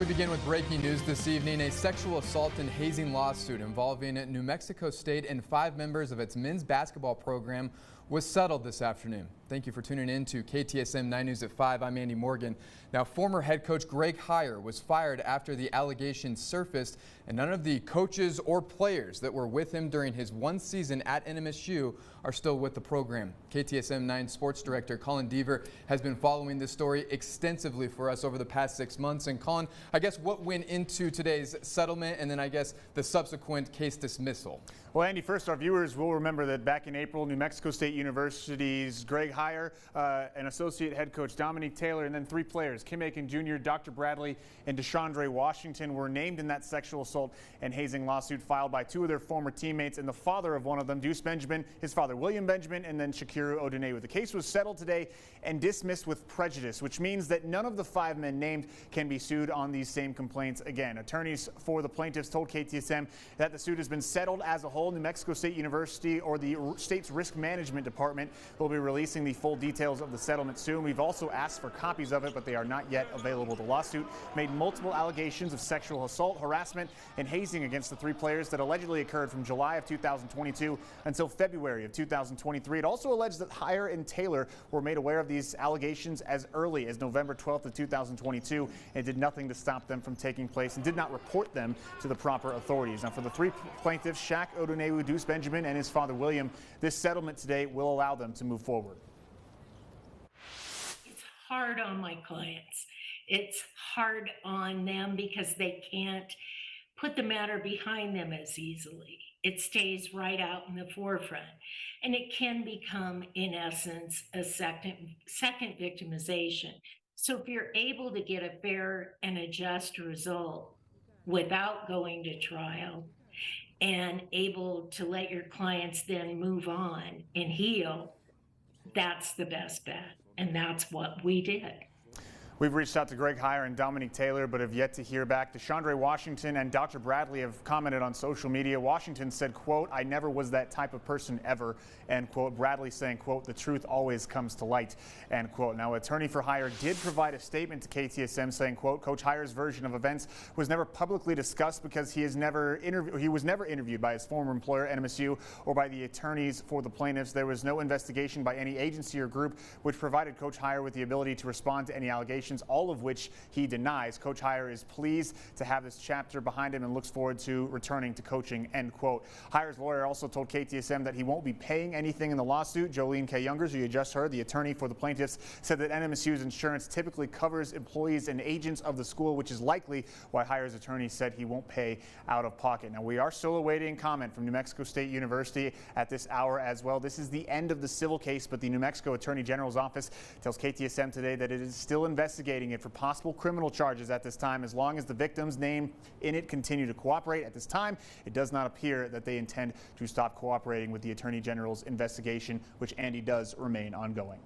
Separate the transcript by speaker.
Speaker 1: We begin with breaking news this evening. A sexual assault and hazing lawsuit involving New Mexico State and 5 members of its men's basketball program was settled this afternoon. Thank you for tuning in to KTSM 9 News at 5. I'm Andy Morgan. Now, former head coach Greg Heyer was fired after the allegations surfaced, and none of the coaches or players that were with him during his one season at NMSU are still with the program. KTSM 9 sports director Colin Deaver has been following this story extensively for us over the past 6 months. And Colin, I guess what went into today's settlement and then I guess the subsequent case dismissal?
Speaker 2: Well, Andy, first our viewers will remember that back in April, New Mexico State University's Greg Heyer, an associate head coach Dominique Taylor, and then 3 players, Kim Aiken Jr., Dr. Bradley, and DeShondre Washington were named in that sexual assault and hazing lawsuit filed by 2 of their former teammates and the father of one of them, Deuce Benjamin, his father William Benjamin, and then Shakiru Odunewu. The case was settled today and dismissed with prejudice, which means that none of the 5 men named can be sued on these same complaints again. Attorneys for the plaintiffs told KTSM that the suit has been settled as a whole. New Mexico State University or the state's risk management department will be releasing the full details of the settlement soon. We've also asked for copies of it, but they are not yet available. The lawsuit made multiple allegations of sexual assault, harassment, and hazing against the 3 players that allegedly occurred from July of 2022 until February of 2023. It also alleged that Heyer and Taylor were made aware of these allegations as early as November 12th of 2022 and did nothing to stop them from taking place and did not report them to the proper authorities. Now, for the 3 plaintiffs, Shaq Odunewu, Deuce Benjamin, and his father William, this settlement today will allow them to move forward.
Speaker 3: It's hard on my clients. It's hard on them because they can't put the matter behind them as easily. It stays right out in the forefront, and it can become, in essence, a second victimization. So if you're able to get a fair and a just result without going to trial and able to let your clients then move on and heal, that's the best bet, and that's what we did.
Speaker 2: We've reached out to Greg Heyer and Dominique Taylor, but have yet to hear back. DeShondre Washington and Dr. Bradley have commented on social media. Washington said, quote, "I never was that type of person ever," end quote. Bradley saying, quote, "The truth always comes to light," end quote. Now, attorney for Heyer did provide a statement to KTSM saying, quote, "Coach Heyer's version of events was never publicly discussed because he was never interviewed by his former employer, NMSU, or by the attorneys for the plaintiffs. There was no investigation by any agency or group which provided Coach Heyer with the ability to respond to any allegations, all of which he denies. Coach Heyer is pleased to have this chapter behind him and looks forward to returning to coaching," end quote. Heyer's lawyer also told KTSM that he won't be paying anything in the lawsuit. Jolene K. Youngers, who you just heard, the attorney for the plaintiffs, said that NMSU's insurance typically covers employees and agents of the school, which is likely why Heyer's attorney said he won't pay out of pocket. Now, we are still awaiting comment from New Mexico State University at this hour as well. This is the end of the civil case, but the New Mexico Attorney General's office tells KTSM today that it is still investigating it for possible criminal charges at this time, as long as the victims named in it continue to cooperate. At this time, it does not appear that they intend to stop cooperating with the Attorney General's investigation, which, Andy, does remain ongoing.